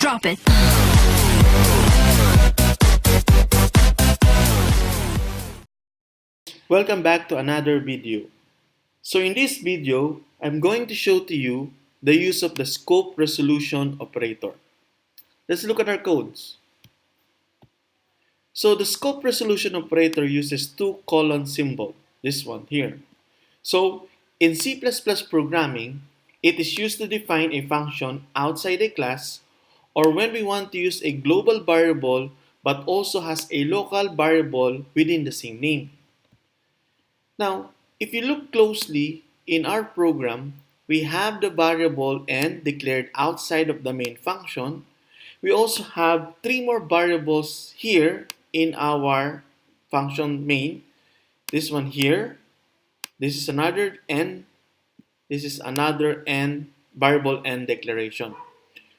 Drop it. Welcome back to another video. So in this video, I'm going to show to you the use of the scope resolution operator. Let's look at our codes. So the scope resolution operator uses two colon symbol, this one here. So in C++ programming, it is used to define a function outside a class or when we want to use a global variable but also has a local variable within the same name. Now, if you look closely in our program, we have the variable n declared outside of the main function. We also have three more variables here in our function main. This one here, this is another n, this is another n, variable n declaration.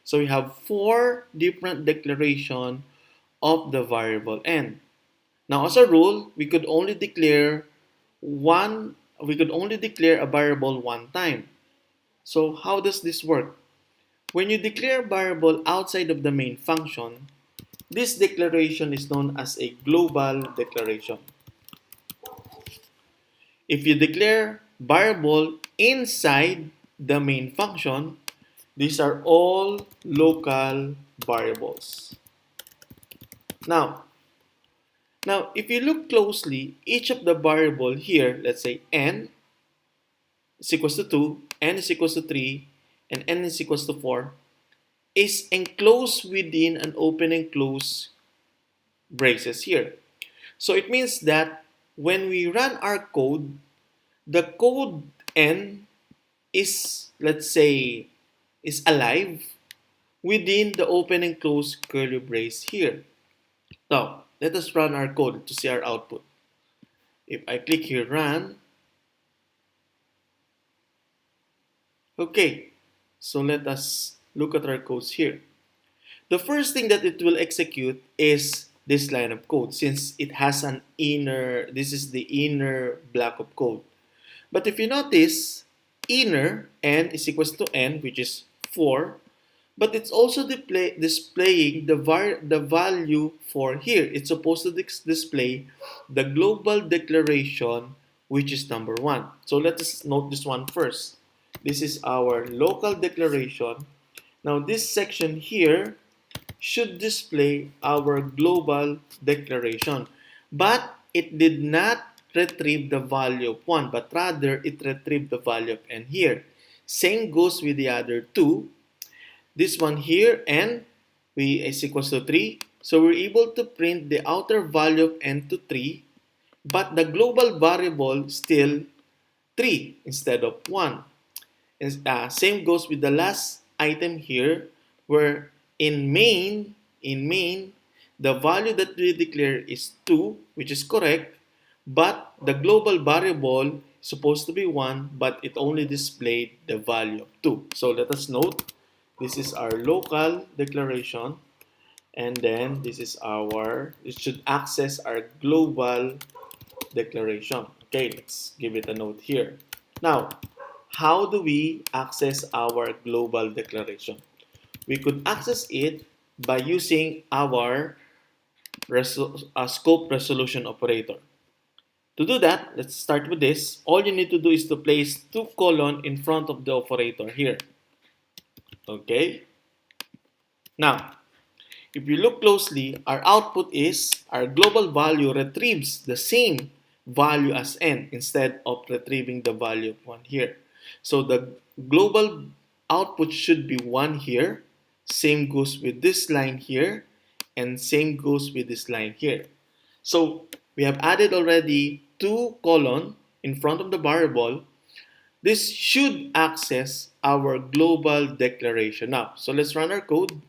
So we have four different declaration of the variable n. Now as a rule, we could only declare a variable one time. So how does this work? When you declare a variable outside of the main function, this declaration is known as a global declaration. If you declare variable inside the main function, these are all local variables. Now, if you look closely, each of the variable here, let's say n is equals to 2, n is equals to 3, and n is equals to 4, is enclosed within an open and close braces here. So it means that when we run our code, the code n is, let's say, is alive within the open and close curly brace here. Now, let us run our code to see our output. If I click here, run. Okay, so let us look at our codes here. The first thing that it will execute is this line of code since it has an inner, this is the inner block of code. But if you notice, inner n is equals to n, which is 4, but it's also displaying the value for here. It's supposed to display the global declaration, which is number 1. So let us note this one first. This is our local declaration. Now this section here should display our global declaration. But it did not retrieve the value of 1, but rather it retrieved the value of n here. Same goes with the other two. This one here, n is equals to 3. So we're able to print the outer value of n to 3, but the global variable still 3 instead of 1. Same goes with the last item here, where in main, the value that we declare is 2, which is correct, but the global variable is supposed to be 1, but it only displayed the value of 2. So let us note, this is our local declaration, and then this is it should access our global declaration. Okay, let's give it a note here. Now, how do we access our global declaration? We could access it by using our scope resolution operator. To do that, let's start with this. All you need to do is to place 2 colon in front of the operator here. Okay? Now, if you look closely, our output is our global value retrieves the same value as n instead of retrieving the value of 1 here. So the global output should be 1 here. Same goes with this line here, and same goes with this line here. So we have added already 2 colon in front of the variable. This should access our global declaration now. So let's run our code.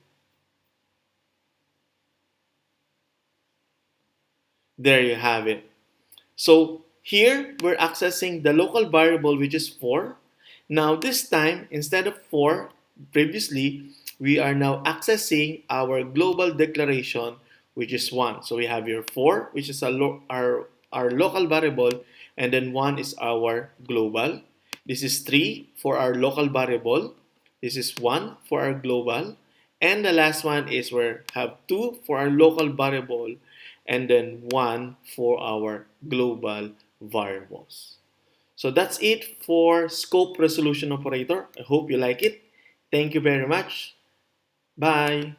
There you have it. So here we're accessing the local variable, which is 4. Now this time, instead of 4 previously, we are now accessing our global declaration, which is 1. So we have here 4, which is our local variable, and then 1 is our global. This is 3 for our local variable. This is 1 for our global, And the last one is we have two for our local variable and then one for our global variables. So that's it for scope resolution operator. I hope you like it. Thank you very much. Bye.